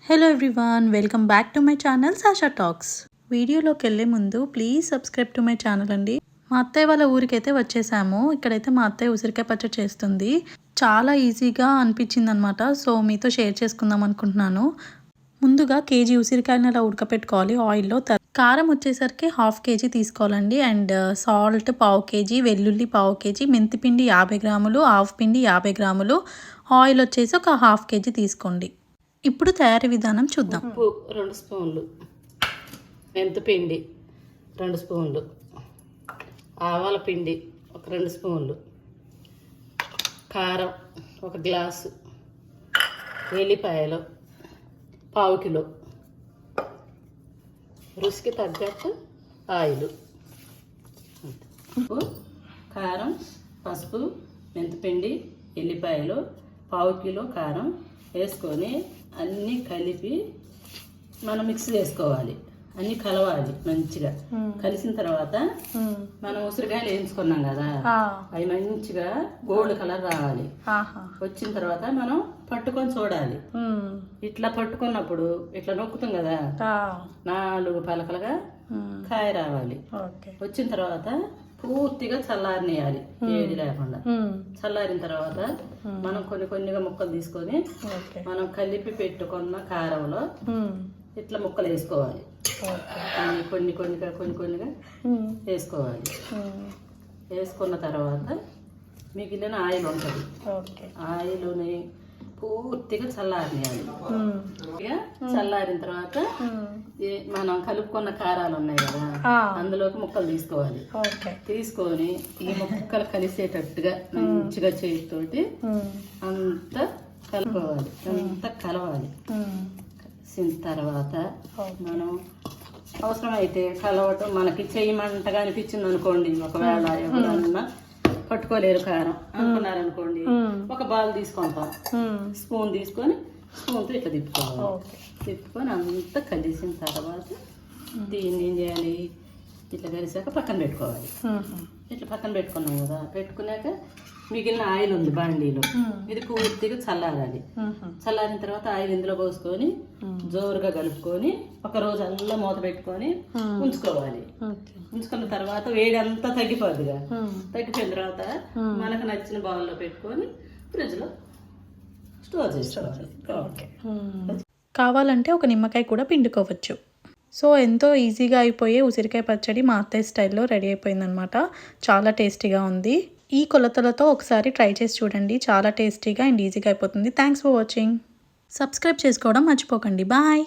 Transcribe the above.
Hello everyone, welcome back to my channel Sasha talks. వీడియోలోకి వెళ్ళే ముందు please subscribe to my channel అండి. మా అత్తయ్య వాళ్ళ ఊరికైతే వచ్చేసాము. ఇక్కడైతే మా అత్తయ్య ఉసిరికాయ పచ్చడి చేస్తుంది. చాలా ఈజీగా అనిపించింది అనమాట. సో మీతో షేర్ చేసుకుందాం అనుకుంటున్నాను. ముందుగా కేజీ ఉసిరికాయని అలా ఉడకపెట్టుకోవాలి ఆయిల్లో. కారం వచ్చేసరికి 1/2 kg తీసుకోవాలండి. అండ్ సాల్ట్ 1/4 kg, వెల్లుల్లి 1/4 kg, మెంతిపిండి 50 గ్రాములు, ఆవు పిండి 50 గ్రాములు, ఆయిల్ వచ్చేసి ఒక 1/2 kg తీసుకోండి. ఇప్పుడు తయారీ విధానం చూద్దాం. ఉప్పు 2 స్పూన్లు, మెంతిపిండి 2 స్పూన్లు, ఆవాల పిండి ఒక 2 స్పూన్లు, కారం 1 గ్లాసు, ఎల్లిపాయలు 1/4 కిలో, రుచికి తగ్గట్టు ఆయిల్, ఉప్పు, కారం, పసుపు, మెంతిపిండి, ఎల్లిపాయలు 1/4 కిలో కారం వేసుకొని అన్నీ కలిపి మనం మిక్స్ చేసుకోవాలి. అన్నీ కలవాలి మంచిగా. కలిసిన తర్వాత మనం ఉసిరికాయలు వేయించుకున్నాం కదా, అవి మంచిగా గోల్డ్ కలర్ రావాలి. వచ్చిన తర్వాత మనం పట్టుకొని చూడాలి. ఇట్లా పట్టుకున్నప్పుడు ఇట్లా నొక్కుతాం కదా, 4 పలకలుగా కాయ రావాలి. వచ్చిన తర్వాత పూర్తిగా చల్లారనియాలి, ఏది లేకుండా. చల్లారిన తర్వాత మనం కొన్నిగా ముక్కలు తీసుకొని మనం కలిపి పెట్టుకున్న కారంలో ఇట్లా ముక్కలు వేసుకోవాలి. కొన్నిగా వేసుకోవాలి. వేసుకున్న తర్వాత మిగిలిన ఆయిల్ ఉంటుంది. ఆయిల్ని పూర్తిగా చల్లారనియాలి. చల్లారిన తర్వాత మనం కలుపుకున్న కారాలు ఉన్నాయి కదా, అందులోకి ముక్కలు తీసుకోవాలి. తీసుకొని ఈ ముక్కలు కలిసేటట్టుగా మంచిగా చేతితోటి అంతా కలుపుకోవాలి. అంతా కలవాలి. కలిసిన తర్వాత మనం అవసరమైతే కలవటం మనకి చేయమంటగా అనిపించింది అనుకోండి, ఒకవేళ ఎవరన్నా పట్టుకోలేరు కారం అనుకున్నారనుకోండి, ఒక బాల్ తీసుకుంటాం, స్పూన్ తీసుకొని స్పూన్తో ఇట్లా తిప్పుకోవాలి. తిప్పుకొని అంతా కలిసిన తర్వాత దీన్ని ఏం చేయాలి, ఇట్లా కలిసాక పక్కన పెట్టుకోవాలి. ఇట్లా పక్కన పెట్టుకున్నాం కదా, పెట్టుకున్నాక మిగిలిన ఆయిల్ ఉంది బాండీలో, ఇది పూర్తిగా చల్లారాలి. చల్లారిన తర్వాత ఆయిల్ ఇందులో పోసుకొని జోరుగా కలుపుకొని ఒక రోజు అల్లా మూత పెట్టుకొని ఉంచుకోవాలి. ఉంచుకున్న తర్వాత వేడి అంతా తగ్గిపోద్దిగా. తగ్గిపోయిన తర్వాత మనకు నచ్చిన బౌల్లో పెట్టుకొని ఫ్రిడ్జ్ లో స్టోర్ చేసుకోవాలి. కావాలంటే ఒక నిమ్మకాయ కూడా పిండుకోవచ్చు. సో ఎంతో ఈజీగా అయిపోయే ఉసిరికాయ పచ్చడి మా అత్తయ్య స్టైల్లో రెడీ అయిపోయిందనమాట. చాలా టేస్టీగా ఉంది. ఈ కొలతలతో ఒకసారి ట్రై చేసి చూడండి. చాలా టేస్టీగా అండ్ ఈజీగా అయిపోతుంది. Thanks for watching. సబ్స్క్రైబ్ చేసుకోవడం మర్చిపోకండి. బాయ్.